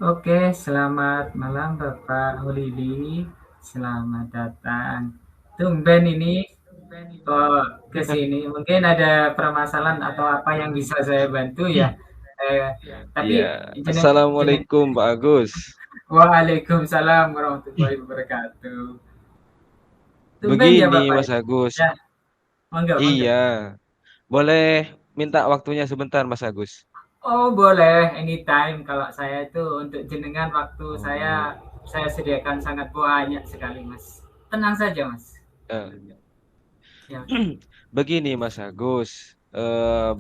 Oke, selamat malam Bapak Holili. Selamat datang. Tumben ini kok ke sini. Mungkin ada permasalahan atau apa yang bisa saya bantu ya. Eh, tapi Iya, jeneng jeneng Assalamualaikum Pak Agus. Waalaikumsalam warahmatullahi wabarakatuh. Tumben ya Begini Bapak Mas ya. Agus, Ya, monggo, monggo. iya, boleh minta waktunya sebentar Mas Agus? Oh, boleh anytime. Kalau saya itu untuk jenengan waktu Oh, saya sediakan sangat banyak sekali, Mas. Tenang saja, Mas. eh, Ya. begini Mas Agus,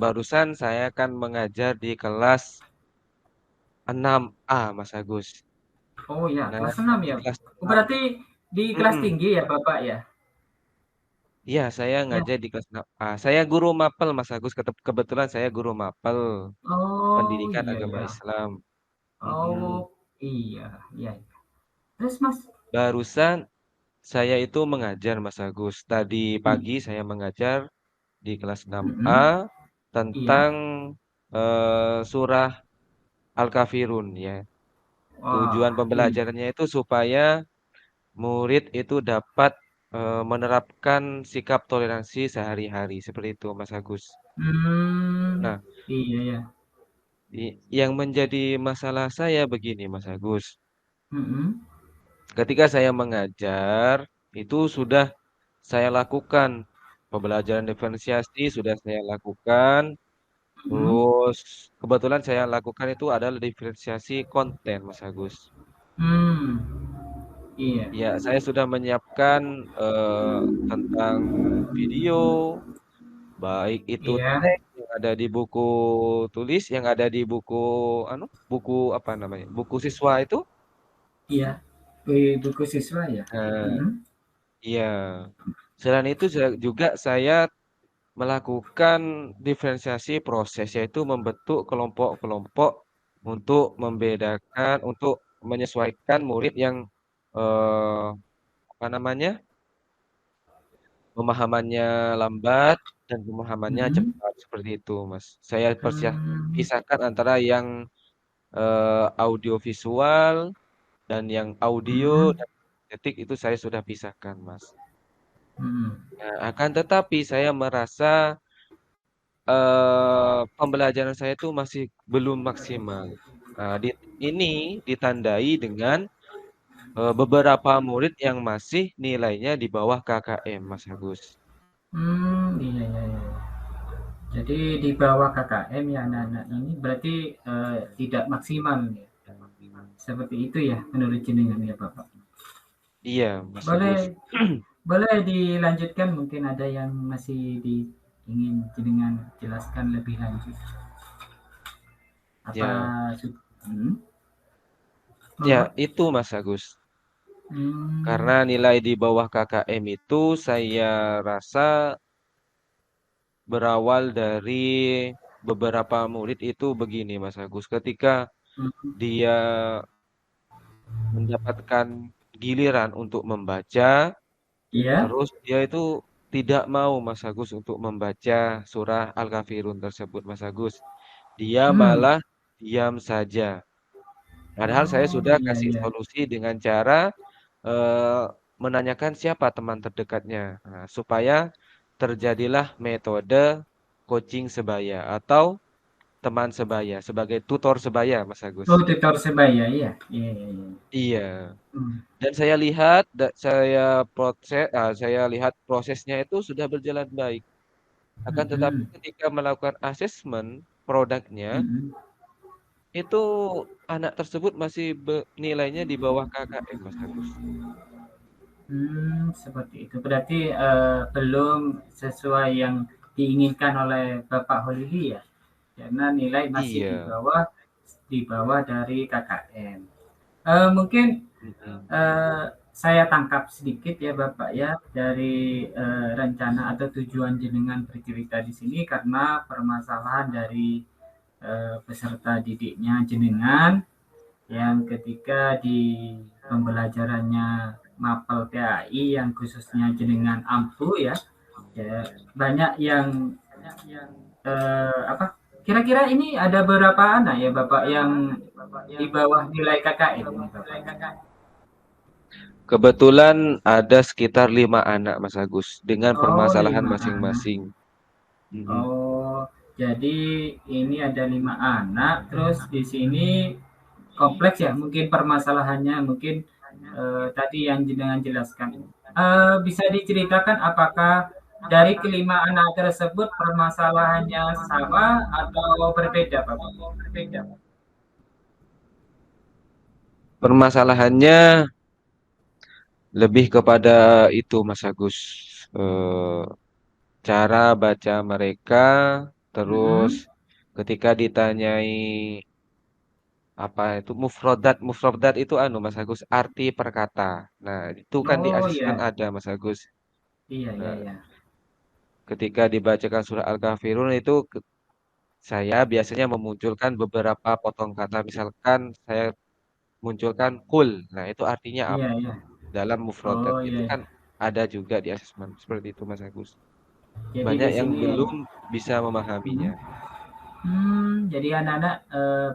barusan saya kan mengajar di kelas 6A Mas Agus. Oh ya, Nah, kelas 6 di ya. kelas Oh, 6, berarti di kelas mm-mm. tinggi ya, Bapak ya? Iya, saya Ya. ngajar di kelas 6A. Saya guru mapel Mas Agus, kebetulan saya guru mapel Oh, pendidikan iya agama ya. Islam. Mm-mm. Oh, iya, iya. Terus, Mas? Barusan saya itu mengajar Mas Agus. Tadi Hmm, pagi saya mengajar di kelas 6A mm-mm. Iya. tentang surah Al-Kafirun ya. Tujuan Wah, iya. pembelajarannya itu supaya murid itu dapat menerapkan sikap toleransi sehari-hari seperti itu Mas Agus. Hmm, Nah, iya ya. yang menjadi masalah saya begini Mas Agus. Mm-mm. Ketika saya mengajar itu sudah saya lakukan pembelajaran diferensiasi sudah saya lakukan. Mm-mm. Terus kebetulan saya lakukan itu adalah diferensiasi konten, Mas Agus. Hmm, iya. Ya, saya sudah menyiapkan tentang video, baik itu Iya, teks yang ada di buku tulis, yang ada di buku buku apa namanya? Buku siswa itu. iya. Di buku siswa ya? Nah, Mhm. iya. Selain itu juga saya melakukan diferensiasi proses, yaitu membentuk kelompok-kelompok untuk membedakan, untuk menyesuaikan murid yang eh, apa namanya, pemahamannya lambat dan pemahamannya Mhm. cepat seperti itu, Mas. Saya Mmm, pisahkan antara yang audio visual dan yang audio mhm, dan estetik itu saya sudah pisahkan, Mas. mhm. Nah, akan tetapi saya merasa pembelajaran saya itu masih belum maksimal. Nah, ini ditandai dengan beberapa murid yang masih nilainya di bawah KKM, Mas Agus. Iya, iya, iya. Jadi di bawah KKM ya anak-anak ini berarti, tidak maksimal ya? Seperti itu ya menurut jenengan ya, Bapak? Iya, Mas Boleh Agus. boleh dilanjutkan mungkin ada yang masih ingin jenengan jelaskan lebih lanjut? Apa Ya, sud mhm, ya monggo? itu Mas Agus. Mmm, Karena nilai di bawah KKM itu saya rasa berawal dari beberapa murid itu begini, Mas Agus. Ketika mhm, dia mendapatkan giliran untuk membaca, iya? terus dia itu tidak mau Mas Agus untuk membaca surah Al-Kafirun tersebut Mas Agus. Dia Mmm, malah diam saja. Padahal saya oh, sudah iya, kasih iya. solusi dengan cara eh, menanyakan siapa teman terdekatnya. Nah, supaya terjadilah metode coaching sebaya atau teman sebaya sebagai tutor sebaya Mas Agus. Oh, tutor sebaya, iya? Iya, iya, iya. Iya. Mmm, Dan saya lihat, saya lihat prosesnya itu sudah berjalan baik. Akan tetapi mhm, ketika melakukan asesmen produknya, mhm. itu anak tersebut masih nilainya di bawah KKM, Mas Agus. Seperti itu. Berarti, belum sesuai yang diinginkan oleh Bapak Holili ya? Karena nilai masih Iya. di bawah dari KKM. Mungkin, Mm-mm. eee, saya tangkap sedikit ya Bapak ya, dari, rencana atau tujuan jenengan bercerita di sini karena permasalahan dari, peserta didiknya jenengan yang ketika di pembelajarannya mapel PAI yang khususnya jenengan ampu ya, ya banyak yang apa Kira-kira ini ada berapa anak ya Bapak yang di bawah nilai KKM ini Bapak? Kebetulan ada sekitar 5 anak Mas Agus dengan Oh, permasalahan 5 anak. masing-masing. Mhm. Oh, jadi ini ada 5 anak, terus di sini kompleks ya, mungkin permasalahannya, mungkin tadi yang jenengan jelaskan. Bisa diceritakan apakah dari kelima anak tersebut permasalahannya sama atau berbeda, Bapak? Permasalahannya lebih kepada itu Mas Agus. Eh, Cara baca mereka, terus Mm-mm. ketika ditanyai apa itu mufrodat itu anu Mas Agus arti perkata. Nah, itu kan di Oh asesmen ya, ada Mas Agus. iya iya Nah, iya. ketika dibacakan surah Al-Kafirun itu saya biasanya memunculkan beberapa potong kata. Misalkan saya munculkan kul. Nah, itu artinya Iya apa? iya. Dalam mufrodat Oh itu iya kan iya. ada juga di asesmen. Seperti itu Mas Agus. Jadi di Banyak yang sini belum bisa memahaminya. mhm. Jadi anak-anak,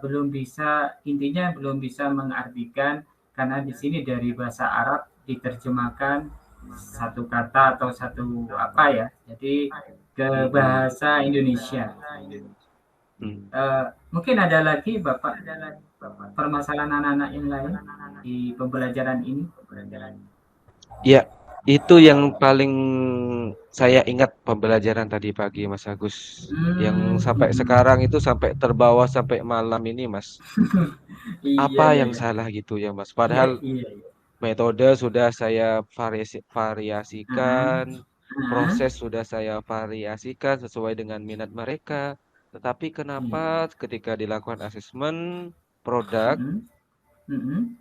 belum bisa intinya belum bisa mengartikan karena di sini dari bahasa Arab diterjemahkan satu kata atau satu apa ya, jadi ke Mm-mm. bahasa Indonesia. Mm. Mungkin ada lagi Bapak permasalahan anak-anak yang lain di pembelajaran ini? Ya, itu yang paling saya ingat pembelajaran tadi pagi, Mas Agus. Yang sampai Mhm. sekarang itu sampai terbawa sampai malam ini, Mas. Iya Apa iya yang iya. salah gitu ya, Mas? Iya Padahal iya iya. metode sudah saya Heeh. variasikan, Heeh. proses sudah saya variasikan sesuai dengan minat mereka. Tetapi kenapa Iya. ketika dilakukan asesmen produk, Mhm. Mhm.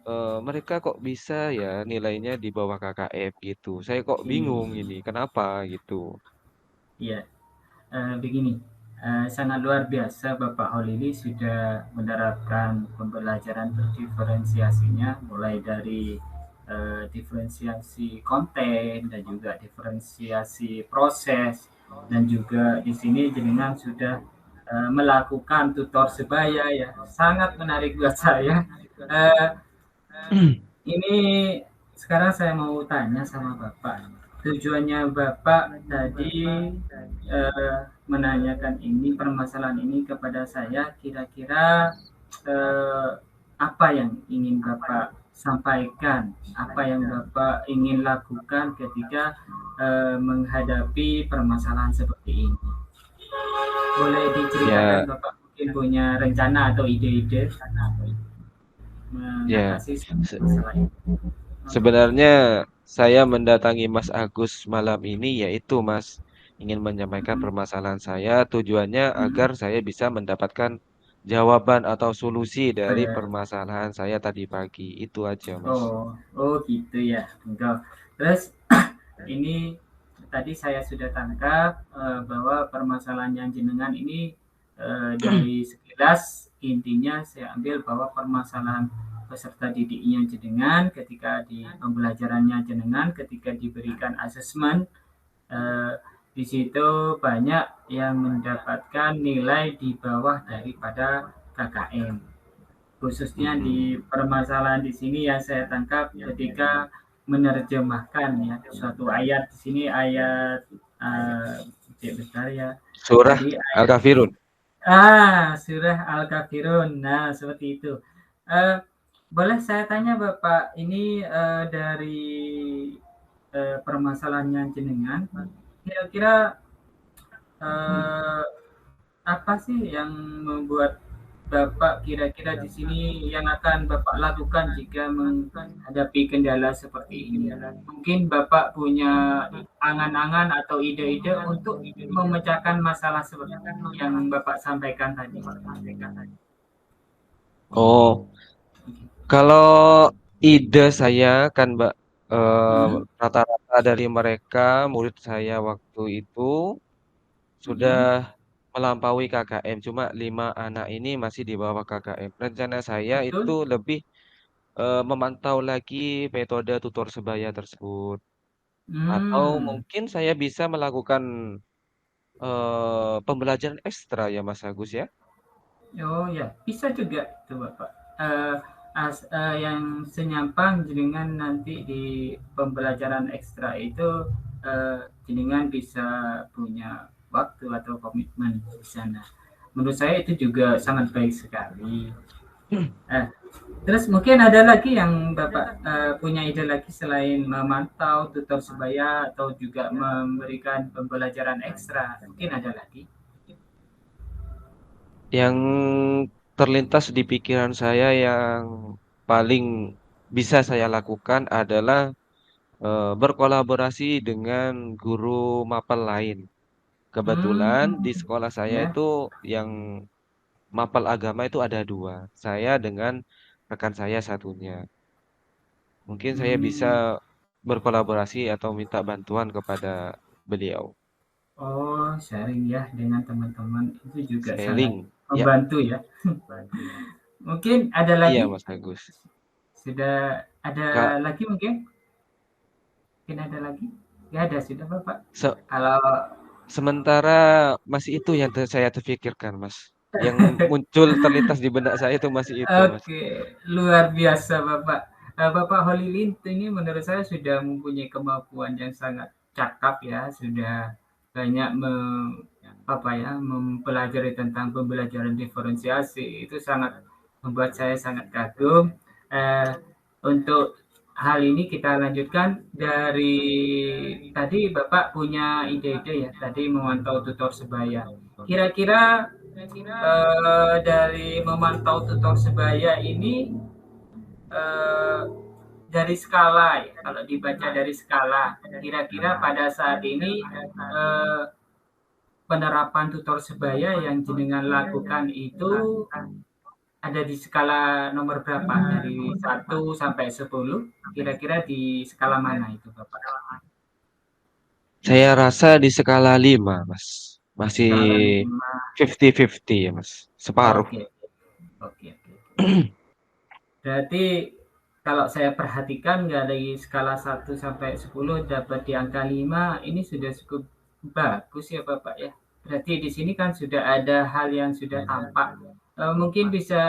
mereka kok bisa ya nilainya di bawah KKM gitu. Saya kok bingung Iya. ini, kenapa gitu. Iya. Begini, sangat luar biasa Bapak Holili sudah menerapkan pembelajaran berdiferensiasinya mulai dari diferensiasi konten dan juga diferensiasi proses dan juga di sini jenengan sudah melakukan tutor sebaya ya sangat menarik buat saya. Eh, ini sekarang saya mau tanya sama Bapak. Tujuannya Bapak tadi menanyakan ini permasalahan ini kepada saya kira-kira eh, apa yang ingin Bapak sampaikan, apa yang Bapak ingin lakukan ketika menghadapi permasalahan seperti ini. Boleh diceritakan Ya, Bapak mungkin punya rencana atau ide-ide ya. mengatasi Se- masalah ini. Oke. Sebenarnya saya mendatangi Mas Agus malam ini yaitu Mas ingin menyampaikan Mm, permasalahan saya. Tujuannya agar mm. saya bisa mendapatkan jawaban atau solusi dari Eh, permasalahan saya tadi pagi. Itu aja, Mas. oh, oh gitu ya. Enggak. Terus ini tadi saya sudah tangkap bahwa permasalahan yang jenengan ini dari sekilas intinya saya ambil bahwa permasalahan peserta didiknya jenengan ketika di pembelajarannya jenengan ketika diberikan asesmen eh, di situ banyak yang mendapatkan nilai di bawah daripada KKM khususnya di Mm-mm. permasalahan di sini yang saya tangkap ketika menerjemahkan ya suatu ayat di sini ayat bentar ya Surah tadi ayat Al-Kafirun. surah Al-Kafirun nah seperti itu eh, boleh saya tanya Bapak ini dari permasalahannya jenengan kira-kira eh, apa sih yang membuat Bapak kira-kira di sini yang akan Bapak lakukan jika menghadapi kendala seperti ini? Mungkin Bapak punya angan-angan atau ide-ide untuk memecahkan masalah seperti yang Bapak sampaikan tadi. Oh, kalau ide saya kan, Mbak, eh, Hmm, rata-rata dari mereka murid saya waktu itu hmm, sudah melampaui KKM. Cuma 5 anak ini masih di bawah KKM. Rencana saya itu betul. lebih memantau lagi metode tutor sebaya tersebut. Atau Hmm, mungkin saya bisa melakukan pembelajaran ekstra ya Mas Agus ya? Oh ya, bisa juga tuh Bapak. Eh, yang senyampang jenengan nanti di pembelajaran ekstra itu jenengan bisa punya waktu atau komitmen di sana. Menurut saya itu juga sangat baik sekali. Eh, Terus mungkin ada lagi yang Bapak punya ide lagi selain memantau tutor sebaya atau juga memberikan pembelajaran ekstra. Mungkin ada lagi. Yang terlintas di pikiran saya yang paling bisa saya lakukan adalah berkolaborasi dengan guru mapel lain. Kebetulan di Hmm, sekolah saya ya. itu yang mapel agama itu ada dua. Saya dengan rekan saya satunya. Mungkin saya bisa Hmm. berkolaborasi atau minta bantuan kepada beliau. Oh, sharing ya dengan teman-teman itu juga sangat Sharing. Ya, membantu ya. Mungkin ada iya lagi? Mas Agus. Sudah Kak, ada lagi mungkin? Mungkin ada lagi? Ya ada sudah Bapak. se- Kalau sementara masih itu yang saya terfikirkan, Mas. Yang muncul terlintas di benak saya itu masih itu, Mas. oke, luar biasa Bapak. Bapak Holilin ini menurut saya sudah mempunyai kemampuan yang sangat cakap ya, sudah banyak apa ya, mempelajari tentang pembelajaran diferensiasi. Itu sangat membuat saya sangat kagum. Eh, untuk hal ini kita lanjutkan dari tadi Bapak punya ide-ide ya, tadi memantau tutor sebaya. Kira-kira dari memantau tutor sebaya ini eh, dari skala ya, kalau dibaca dari skala, kira-kira pada saat ini eh, penerapan tutor sebaya yang jenengan lakukan itu ada di skala nomor berapa? Dari 1 sampai 10, kira-kira di skala mana itu Bapak? Saya rasa di skala 5, Mas. Masih Skala 5. 50-50 ya, Mas. Separuh. Oke, oke, oke. Berarti kalau saya perhatikan dari skala 1 sampai 10 dapat di angka 5 ini sudah cukup bagus ya Bapak ya. Berarti di sini kan sudah ada hal yang sudah tampak. Mungkin bisa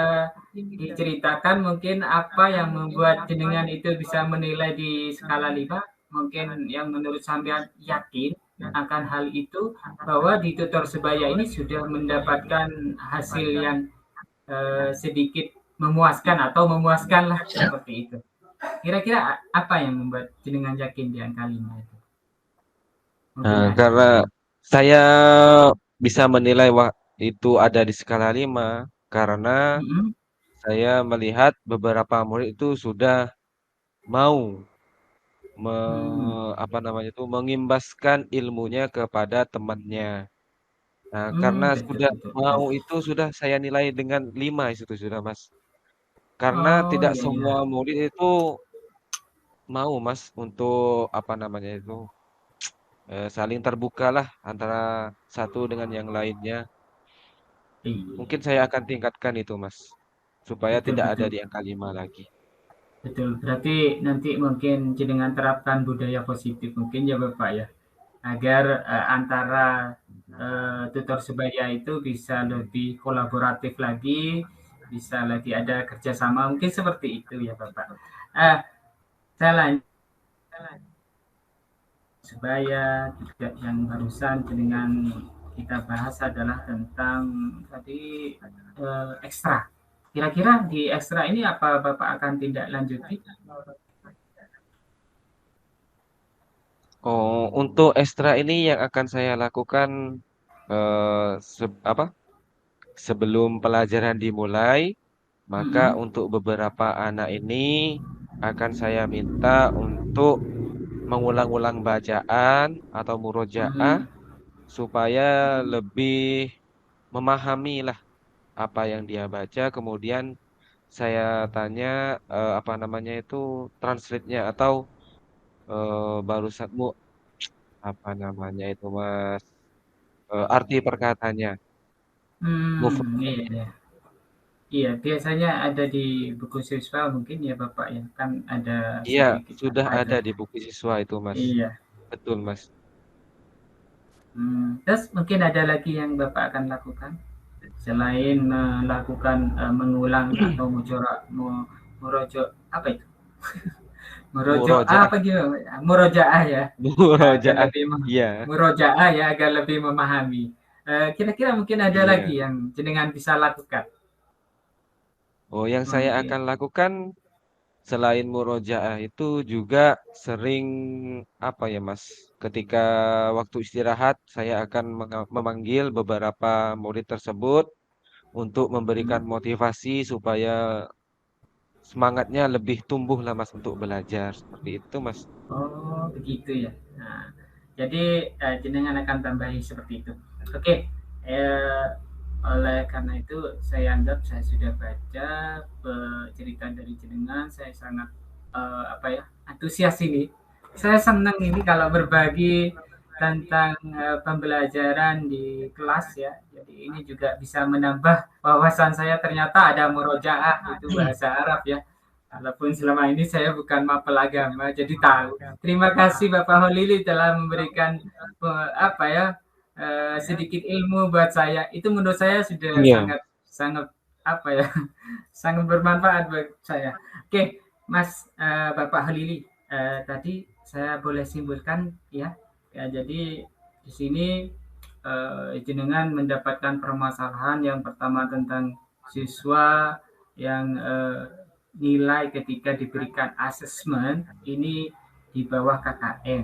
diceritakan mungkin apa yang membuat jenengan itu bisa menilai di skala 5? Mungkin yang menurut sampean yakin akan hal itu bahwa di tutor sebaya ini sudah mendapatkan hasil yang sedikit memuaskan atau memuaskanlah seperti itu. Kira-kira apa yang membuat jenengan yakin di angka 5 itu? Mungkin ada. Karena saya bisa menilai wah, itu ada di skala 5 karena Mm-mm. saya melihat beberapa murid itu sudah mau Hmm. apa namanya itu mengimbaskan ilmunya kepada temannya. Nah, karena Betul, sudah betul, mau betul. itu sudah saya nilai dengan 5 itu sudah, Mas. Karena Oh tidak iya, semua iya. murid itu mau, Mas, untuk apa namanya itu saling terbuka lah antara satu dengan yang lainnya. Iya, Mungkin saya akan tingkatkan itu, Mas, supaya betul, tidak ada betul. di angka 5 lagi. Betul. Berarti nanti mungkin jenengan terapkan budaya positif mungkin ya Bapak ya. Agar antara tutor sebaya itu bisa lebih kolaboratif lagi, bisa lagi ada kerjasama, mungkin seperti itu ya Bapak. Eh, saya lanjut sebaya juga yang barusan dengan kita bahas adalah tentang tadi ekstra. Kira-kira di ekstra ini apa Bapak akan tindak lanjuti? Oh, untuk ekstra ini yang akan saya lakukan apa? Sebelum pelajaran dimulai, maka Mm-mm. untuk beberapa anak ini akan saya minta untuk mengulang-ulang bacaan atau murojaah Mm-mm. supaya lebih memahami lah apa yang dia baca. Kemudian saya tanya apa namanya itu translate-nya atau barusan apa namanya itu Mas arti perkataannya. Move. Iya, iya. Iya, biasanya ada di buku siswa mungkin ya Bapak ya, kan ada Iya, sedikit sudah apa aja. ada di buku siswa itu Mas. Iya, Betul Mas. Terus mungkin ada lagi yang Bapak akan lakukan selain melakukan mengulang atau murojo apa itu? Murojaah, Apa gitu? Murojaah ya. Agar murojaah. lebih Iya, murojaah ya agar lebih memahami. Kira-kira mungkin ada iya. lagi yang jenengan bisa lakukan Oh, yang saya mungkin. akan lakukan selain murojaah itu juga sering apa ya, Mas? Ketika waktu istirahat, saya akan memanggil beberapa murid tersebut untuk memberikan Hmm. motivasi supaya semangatnya lebih tumbuh lah, Mas, untuk belajar. Seperti itu, Mas. Oh, begitu ya. Nah, jadi jenengan akan tambahi seperti itu. Oke, eh, oleh karena itu saya anggap saya sudah baca cerita dari jenengan. Saya sangat apa ya antusias ini. Saya senang ini kalau berbagi tentang pembelajaran di kelas ya. Jadi ini juga bisa menambah wawasan saya. Ternyata ada murojaah itu bahasa Arab ya. Walaupun selama ini saya bukan mapel agama, jadi tahu. Terima kasih Bapak Holili telah memberikan apa ya sedikit ilmu buat saya. Itu menurut saya sudah Iya. sangat sangat apa ya sangat bermanfaat buat saya. Oke, Mas Bapak Holili, tadi saya boleh simpulkan ya. Ya jadi di sini jenengan mendapatkan permasalahan yang pertama tentang siswa yang nilai ketika diberikan asesmen ini di bawah KKM.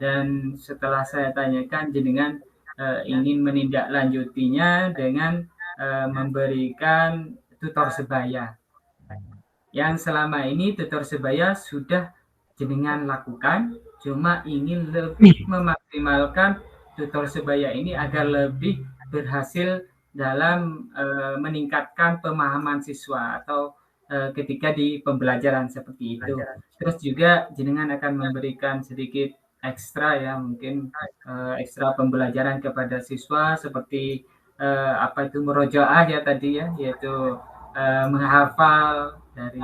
Dan setelah saya tanyakan, jenengan ingin menindaklanjutinya dengan memberikan tutor sebaya. Yang selama ini tutor sebaya sudah jenengan lakukan, cuma ingin lebih memaksimalkan tutor sebaya ini agar lebih berhasil dalam meningkatkan pemahaman siswa atau ketika di pembelajaran seperti itu. Terus juga jenengan akan memberikan sedikit ekstra ya, mungkin ekstra pembelajaran kepada siswa seperti apa itu murojaah ya tadi ya, yaitu menghafal dari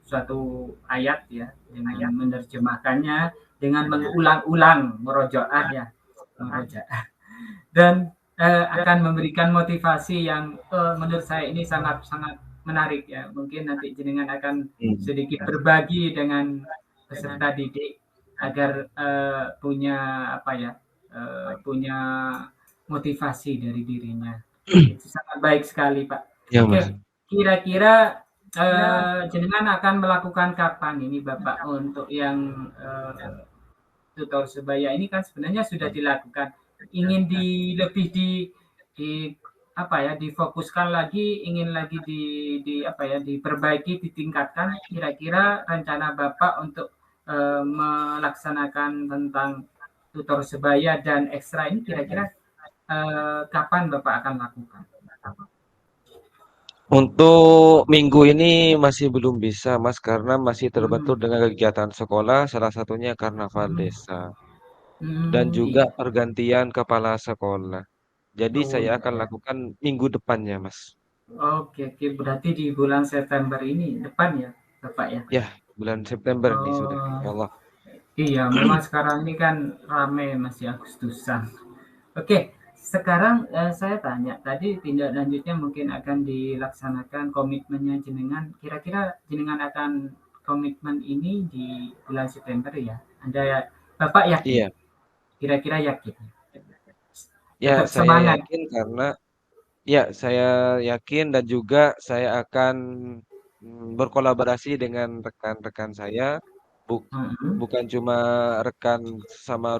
suatu ayat ya dengan menerjemahkannya dengan mengulang-ulang murojaah ya murojaah dan akan memberikan motivasi yang menurut saya ini sangat-sangat menarik ya. Mungkin nanti jenengan akan Hmm. sedikit berbagi dengan peserta didik agar punya apa ya punya motivasi dari dirinya. Itu sangat baik sekali Pak. Ya, Oke, Mas. kira-kira jenengan akan melakukan kapan ini Bapak untuk yang tutor sebaya ini kan sebenarnya sudah dilakukan. Ingin lebih di apa ya difokuskan lagi, ingin lagi di apa ya diperbaiki, ditingkatkan. Kira-kira rencana Bapak untuk melaksanakan tentang tutor sebaya dan ekstra ini kira-kira kapan Bapak akan lakukan? Untuk minggu ini masih belum bisa, Mas, karena masih terbentur Hmm. dengan kegiatan sekolah, salah satunya karnaval Hmm. desa dan Hmm, juga iya. pergantian kepala sekolah. Jadi Oh saya iya akan ya. lakukan minggu depannya, Mas. Oke, oke. Berarti di bulan September ini depan ya, Bapak ya. Ya, bulan September nih sudah. Oh, Ya Allah. iya. Memang sekarang ini kan rame masih Agustusan. Oke, sekarang saya tanya. Tadi tindak lanjutnya mungkin akan dilaksanakan komitmennya jenengan. Kira-kira jenengan akan komitmen ini di bulan September ya? Anda Bapak yakin? Iya, Kira-kira yakin? ya Tetap saya semangat. yakin karena ya saya yakin dan juga saya akan berkolaborasi dengan rekan-rekan saya. Buk- Mhm. Bukan cuma rekan sesama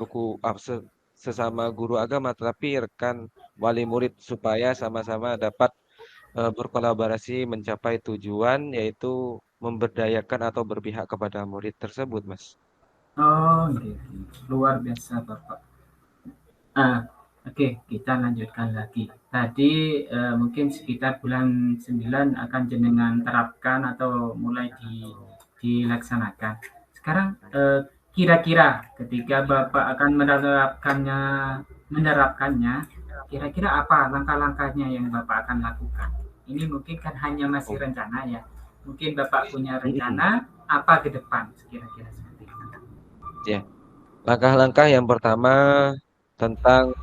sesama guru agama, tapi rekan wali murid supaya sama-sama dapat berkolaborasi mencapai tujuan yaitu memberdayakan atau berpihak kepada murid tersebut, Mas. Oh, gitu. Luar biasa, Bapak. Ah, oke, kita lanjutkan lagi. Tadi mungkin sekitar bulan 9 akan jenengan terapkan atau mulai dilaksanakan. Sekarang kira-kira ketika Bapak akan menerapkannya, kira-kira apa langkah-langkahnya yang Bapak akan lakukan? Ini mungkin kan hanya masih Oh. rencana ya. Mungkin Bapak punya Mm-mm. rencana apa ke depan kira-kira seperti itu. Ya, langkah-langkah yang pertama tentang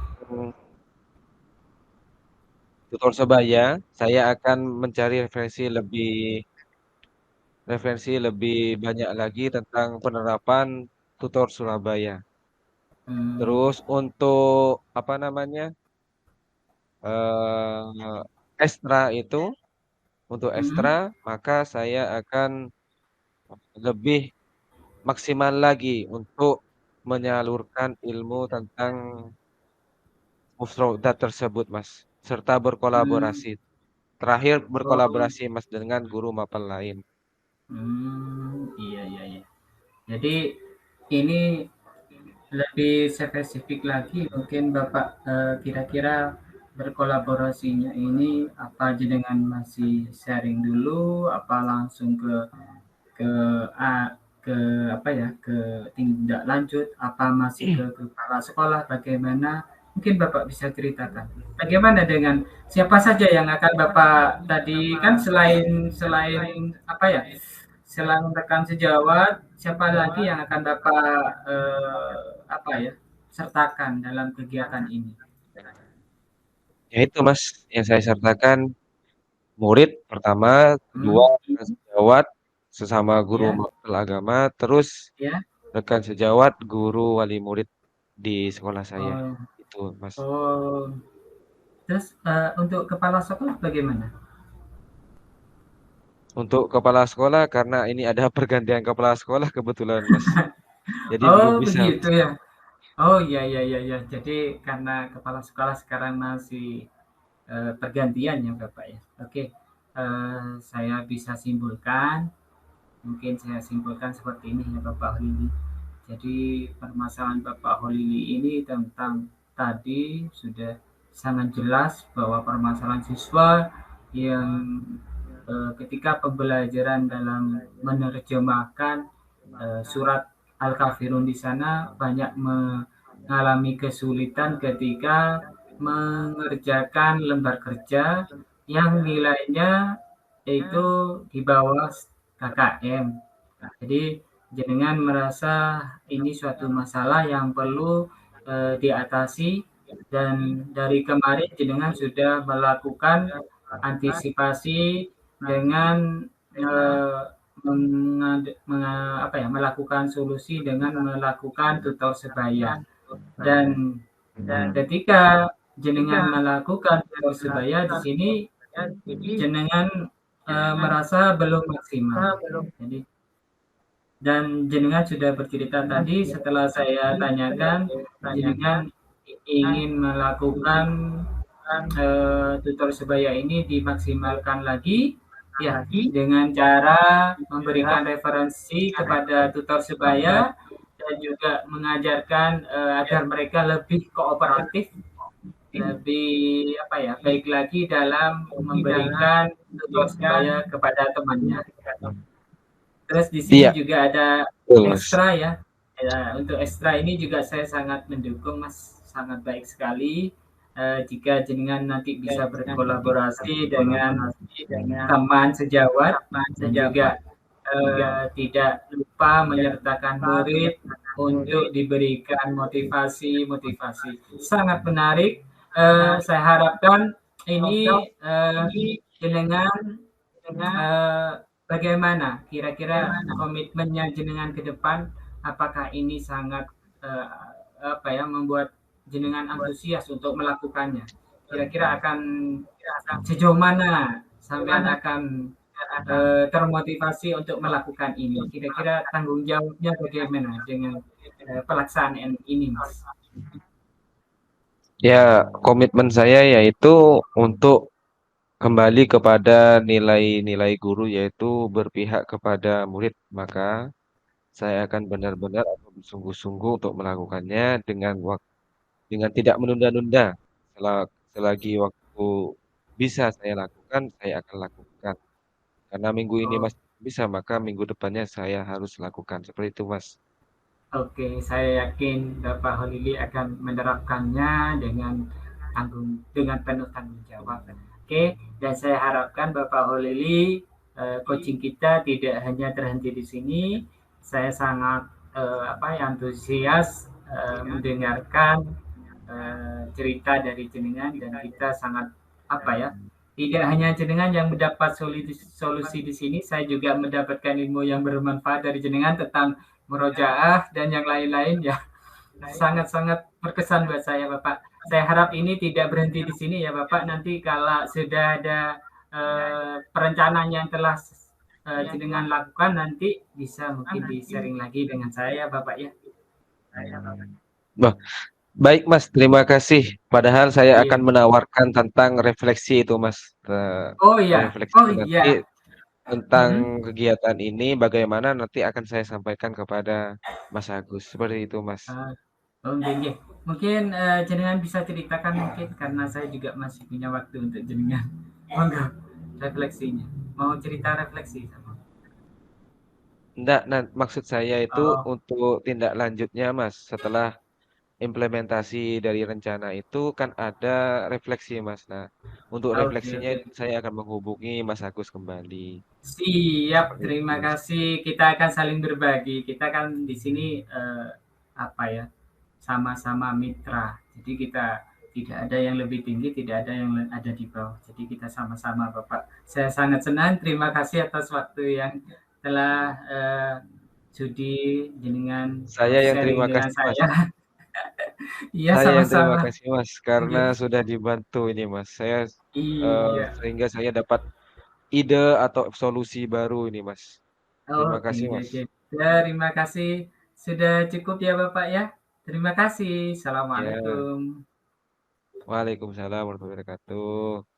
tutor sebaya, saya akan mencari referensi lebih banyak lagi tentang penerapan tutor Surabaya. Hmm. Terus untuk apa namanya ekstra itu, untuk Hmm. ekstra maka saya akan lebih maksimal lagi untuk menyalurkan ilmu tentang musrodat tersebut, Mas, serta Hmm. berkolaborasi. Terakhir Oh. berkolaborasi, Mas, dengan guru mapel lain. Iya, iya, iya. Jadi ini lebih spesifik lagi mungkin Bapak, kira-kira berkolaborasinya ini apa jenengan masih sharing dulu, apa langsung ke a ke apa ya, ke tindak lanjut, apa masih ke kepala sekolah, bagaimana? Mungkin Bapak bisa ceritakan. Bagaimana dengan siapa saja yang akan Bapak tadi kan selain selain apa ya, selain rekan sejawat, siapa lagi yang akan Bapak, apa ya, sertakan dalam kegiatan ini? Ya itu, Mas, yang saya sertakan murid pertama, kedua Hmm. rekan sejawat sesama guru Ya, mapel agama, terus ya. rekan sejawat guru wali murid di sekolah saya. Oh, Itu, Mas. oh. Terus, untuk kepala sekolah bagaimana? Untuk kepala sekolah karena ini ada pergantian kepala sekolah kebetulan, Mas. Jadi belum Oh, bisa, begitu Mas. ya? Oh, iya, iya, iya, iya. Jadi karena kepala sekolah sekarang masih, pergantian ya, Bapak, ya? Oke, saya bisa simpulkan, mungkin saya simpulkan seperti ini ya, Bapak Holili. Jadi permasalahan Bapak Holili ini tentang tadi sudah sangat jelas bahwa permasalahan siswa yang, ketika pembelajaran dalam menerjemahkan, surat Al-Kafirun di sana banyak mengalami kesulitan ketika mengerjakan lembar kerja yang nilainya itu di bawah KKM. Jadi jenengan merasa ini suatu masalah yang perlu, diatasi dan dari kemarin jenengan sudah melakukan antisipasi dengan, eee, apa ya, melakukan solusi dengan melakukan tutor sebaya. Dan ketika jenengan melakukan tutor sebaya di sini jenengan, merasa belum maksimal. Jadi dan jenengan sudah bercerita tadi setelah saya tanyakan, jenengan ingin melakukan, tutor sebaya ini dimaksimalkan lagi, ya dengan cara memberikan referensi kepada tutor sebaya dan juga mengajarkan, agar mereka lebih kooperatif, lebih apa ya, baik lagi dalam memberikan tutor sebaya kepada temannya. Terus di sini Iya, juga ada betul, Mas. ekstra ya. Ya, untuk ekstra ini juga saya sangat mendukung Mas, sangat baik sekali. Jika jenengan nanti bisa berkolaborasi dengan teman sejawat dan juga tidak lupa menyertakan murid untuk diberikan motivasi-motivasi. Sangat menarik. Saya harapkan ini jenengan Eee, bagaimana kira-kira komitmennya jenengan ke depan? Apakah ini sangat, eee, apa ya, membuat jenengan antusias untuk melakukannya? Kira-kira akan sejauh mana sampean akan, termotivasi untuk melakukan ini? Kira-kira tanggung jawabnya bagaimana dengan, pelaksanaan ini, Mas? Ya, komitmen saya yaitu untuk kembali kepada nilai-nilai guru yaitu berpihak kepada murid. Maka saya akan benar-benar atau bersungguh-sungguh untuk melakukannya dengan tidak menunda-nunda. Selagi waktu bisa saya lakukan, saya akan lakukan. Karena minggu ini Oh. masih bisa, maka minggu depannya saya harus lakukan. Seperti itu, Mas. Oke, saya yakin Bapak Holili akan menerapkannya dengan penuh tanggung jawab. Oke, dan saya harapkan Bapak Holili, coaching kita tidak hanya terhenti di sini. Saya sangat apa ya, antusias mendengarkan cerita dari jenengan dan kita sangat apa ya, tidak hanya jenengan yang mendapat solusi di sini, saya juga mendapatkan ilmu yang bermanfaat dari jenengan tentang murojaah dan yang lain-lain ya. Sangat-sangat berkesan buat saya, Bapak. Saya harap ini tidak berhenti di sini ya, Bapak. Nanti kalau sudah ada perencanaan yang telah jenengan lakukan, nanti bisa mungkin di-sharing lagi dengan saya, Bapak ya. Wah, baik Mas, terima kasih. Padahal saya akan Iya. menawarkan tentang refleksi itu Mas. Oh iya, Refleksi oh nanti iya. tentang Mhm. kegiatan ini bagaimana nanti akan saya sampaikan kepada Mas Agus. Seperti itu Mas. Oh, nggih nggih. Mungkin, jenengan bisa ceritakan mungkin karena saya juga masih punya waktu untuk jenengan. Monggo, refleksinya. Mau cerita refleksi sama? Enggak, nah, maksud saya itu Oh, untuk tindak lanjutnya Mas. Setelah implementasi dari rencana itu kan ada refleksi Mas. Nah, untuk oke refleksinya oke. itu saya akan menghubungi Mas Agus kembali. Siap, Seperti itu terima Mas. kasih. Kita akan saling berbagi. Kita kan di sini, apa ya, sama-sama mitra. Jadi kita tidak ada yang lebih tinggi, tidak ada yang ada di bawah. Jadi kita sama-sama, Bapak. Saya sangat senang. Terima kasih atas waktu yang telah sudi jenengan Saya yang sharing terima dengan kasih Mas. saya. Iya, Saya yang terima sama-sama. kasih Mas karena Oke. sudah dibantu ini Mas. Iya. Sehingga saya dapat ide atau solusi baru ini Mas. Terima Oke, kasih oke, Mas. oke. Terima kasih. Sudah cukup ya, Bapak ya. Terima kasih. Ya, Assalamualaikum. Waalaikumsalam warahmatullahi wabarakatuh.